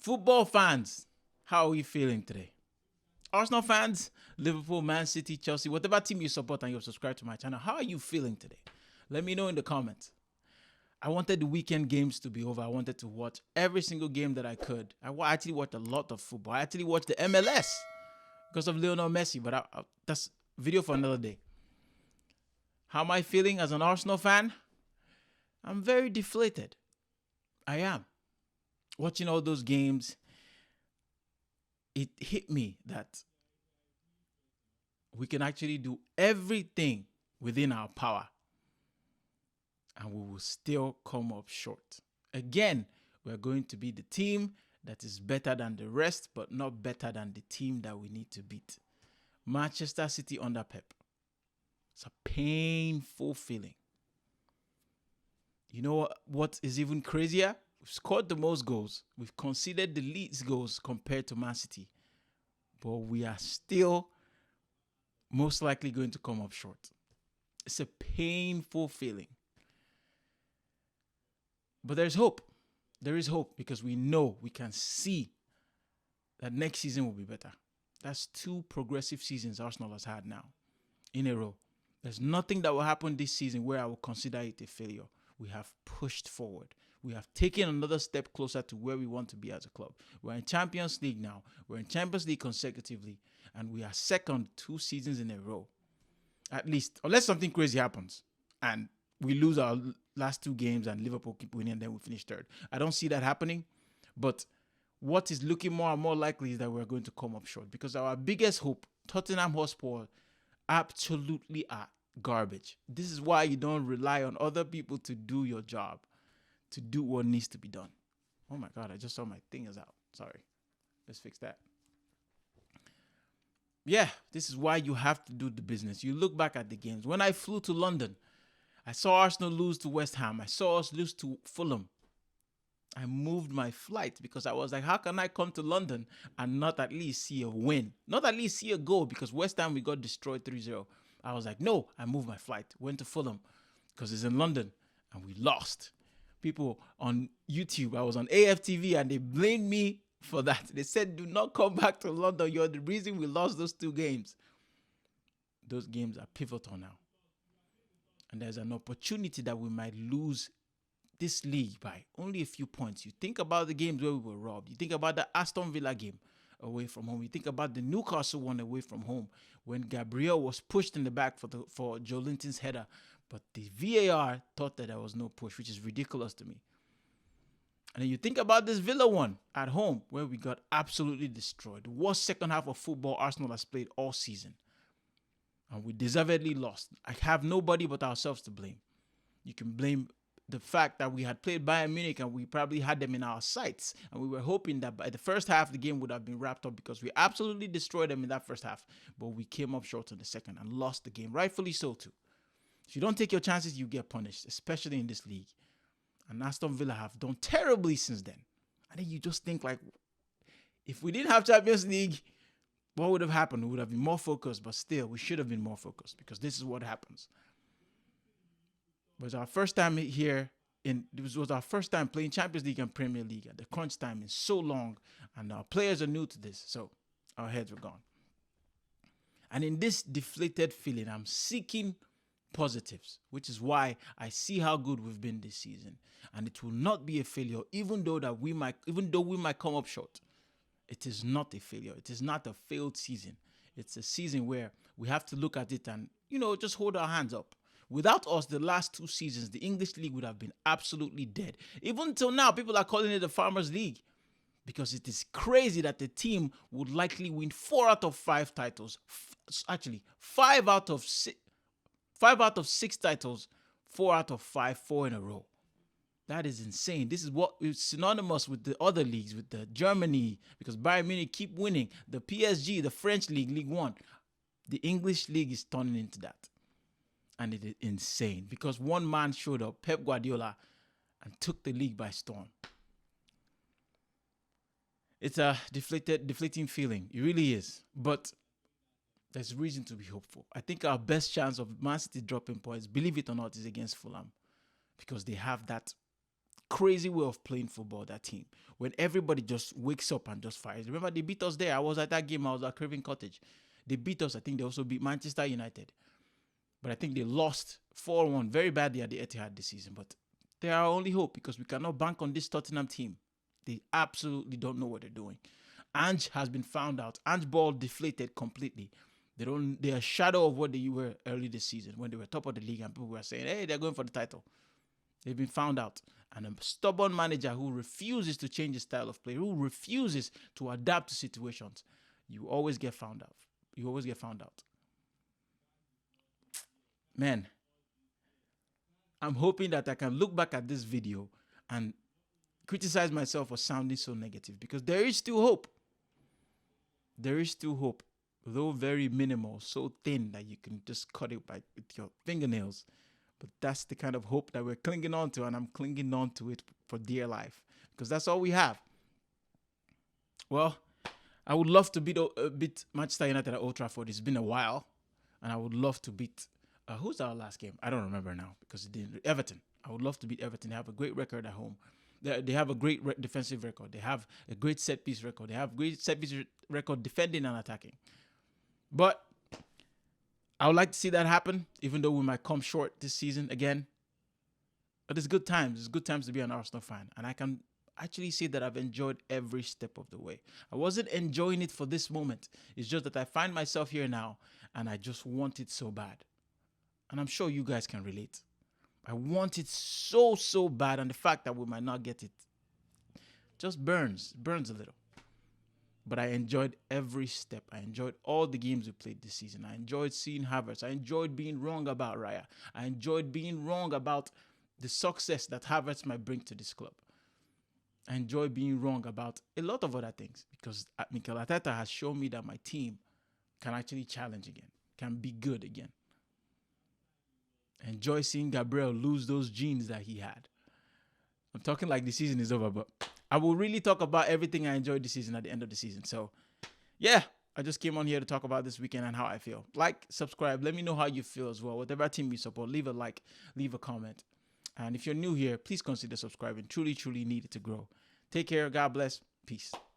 Football fans, how are we feeling today? Arsenal fans, Liverpool, Man City, Chelsea, whatever team you support and you're subscribed to my channel, how are you feeling today? Let me know in the comments. I wanted the weekend games to be over. I wanted to watch every single game that I could. I actually watched a lot of football. I actually watched the MLS because of Lionel Messi, but that's a video for another day. How am I feeling as an Arsenal fan? I'm very deflated. I am. Watching all those games, it hit me that we can actually do everything within our power and we will still come up short. Again, we're going to be the team that is better than the rest, but not better than the team that we need to beat. Manchester City under Pep. It's a painful feeling. You know what is even crazier? We've scored the most goals. We've conceded the least goals compared to Man City. But we are still most likely going to come up short. It's a painful feeling. But there's hope. There is hope because we know, we can see that next season will be better. That's 2 progressive seasons Arsenal has had now in a row. There's nothing that will happen this season where I will consider it a failure. We have pushed forward. We have taken another step closer to where we want to be as a club. We're in Champions League now. We're in Champions League consecutively. And we are second 2 seasons in a row. At least, unless something crazy happens. And we lose our last 2 games and Liverpool keep winning and then we finish third. I don't see that happening. But what is looking more and more likely is that we're going to come up short. Because our biggest hope, Tottenham Hotspur, absolutely are garbage. This is why you don't rely on other people to do your job. To do what needs to be done. Oh my God, I just saw my thing is out. Sorry. Let's fix that. Yeah, this is why you have to do the business. You look back at the games. When I flew to London, I saw Arsenal lose to West Ham. I saw us lose to Fulham. I moved my flight because I was like, how can I come to London and not at least see a win? Not at least see a goal because West Ham, we got destroyed 3-0. I was like, no, I moved my flight. Went to Fulham because it's in London and we lost. People on YouTube, I was on AFTV and they blamed me for that. They said, do not come back to London. You're the reason we lost those 2 games. Those games are pivotal now. And there's an opportunity that we might lose this league by only a few points. You think about the games where we were robbed. You think about the Aston Villa game away from home. You think about the Newcastle one away from home when Gabriel was pushed in the back for Joe Linton's header. But the VAR thought that there was no push, which is ridiculous to me. And then you think about this Villa one at home where we got absolutely destroyed. The worst second half of football Arsenal has played all season. And we deservedly lost. I have nobody but ourselves to blame. You can blame the fact that we had played Bayern Munich and we probably had them in our sights. And we were hoping that by the first half, the game would have been wrapped up because we absolutely destroyed them in that first half. But we came up short in the second and lost the game. Rightfully so too. If you don't take your chances, you get punished, especially in this league. And Aston Villa have done terribly since then. And then you just think like, if we didn't have Champions League, what would have happened? We would have been more focused, but still, we should have been more focused because this is what happens. It was our first time here. This was our first time playing Champions League and Premier League at the crunch time in so long. And our players are new to this, so our heads were gone. And in this deflated feeling, I'm seeking positives, which is why I see how good we've been this season, and it will not be a failure, even though we might come up short. It is not a failure. It is not a failed season. It's a season where we have to look at it and just hold our hands up. Without us, the last 2 seasons, the English league would have been absolutely dead. Even until now, people are calling it the Farmers League because it is crazy that the team would likely win 4 out of 5 titles. Actually, 5 out of 6 titles, 4 out of 5, 4 in a row. That is insane. This is what is synonymous with the other leagues, with the Germany, because Bayern Munich keep winning. The PSG, the French league, Ligue 1. The English league is turning into that. And it is insane because one man showed up, Pep Guardiola, and took the league by storm. It's a deflating feeling. It really is. But there's reason to be hopeful. I think our best chance of ManCity dropping points, believe it or not, is against Fulham because they have that crazy way of playing football, that team. When everybody just wakes up and just fires. Remember, they beat us there. I was at that game. I was at Craven Cottage. They beat us. I think they also beat Manchester United. But I think they lost 4-1 very badly at the Etihad this season. But they are our only hope because we cannot bank on this Tottenham team. They absolutely don't know what they're doing. Ange has been found out. Ange ball deflated completely. They're a shadow of what they were early this season when they were top of the league and people were saying, hey, they're going for the title. They've been found out. And a stubborn manager who refuses to change his style of play, who refuses to adapt to situations, you always get found out. You always get found out. Man, I'm hoping that I can look back at this video and criticize myself for sounding so negative because there is still hope. There is still hope, though very minimal, so thin that you can just cut it with your fingernails. But that's the kind of hope that we're clinging on to, and I'm clinging on to it for dear life because that's all we have. Well, I would love to beat Manchester United at Old Trafford. It's been a while, and I would love to beat who's our last game? I don't remember now because it didn't. Everton. I would love to beat Everton. They have a great record at home. They have a great defensive record. They have a great set piece record. They have great set piece record defending and attacking. But I would like to see that happen, even though we might come short this season again. But it's good times. It's good times to be an Arsenal fan. And I can actually say that I've enjoyed every step of the way. I wasn't enjoying it for this moment. It's just that I find myself here now and I just want it so bad. And I'm sure you guys can relate. I want it so bad. And the fact that we might not get it just burns a little. But I enjoyed every step. I enjoyed all the games we played this season. I enjoyed seeing Havertz. I enjoyed being wrong about Raya. I enjoyed being wrong about the success that Havertz might bring to this club. I enjoy being wrong about a lot of other things because Mikel Arteta has shown me that my team can actually challenge again, can be good again. I enjoy seeing Gabriel lose those genes that he had. I'm talking like the season is over, but I will really talk about everything I enjoyed this season at the end of the season. So, yeah, I just came on here to talk about this weekend and how I feel. Like, subscribe. Let me know how you feel as well. Whatever team you support, leave a like, leave a comment. And if you're new here, please consider subscribing. Truly need it to grow. Take care. God bless. Peace.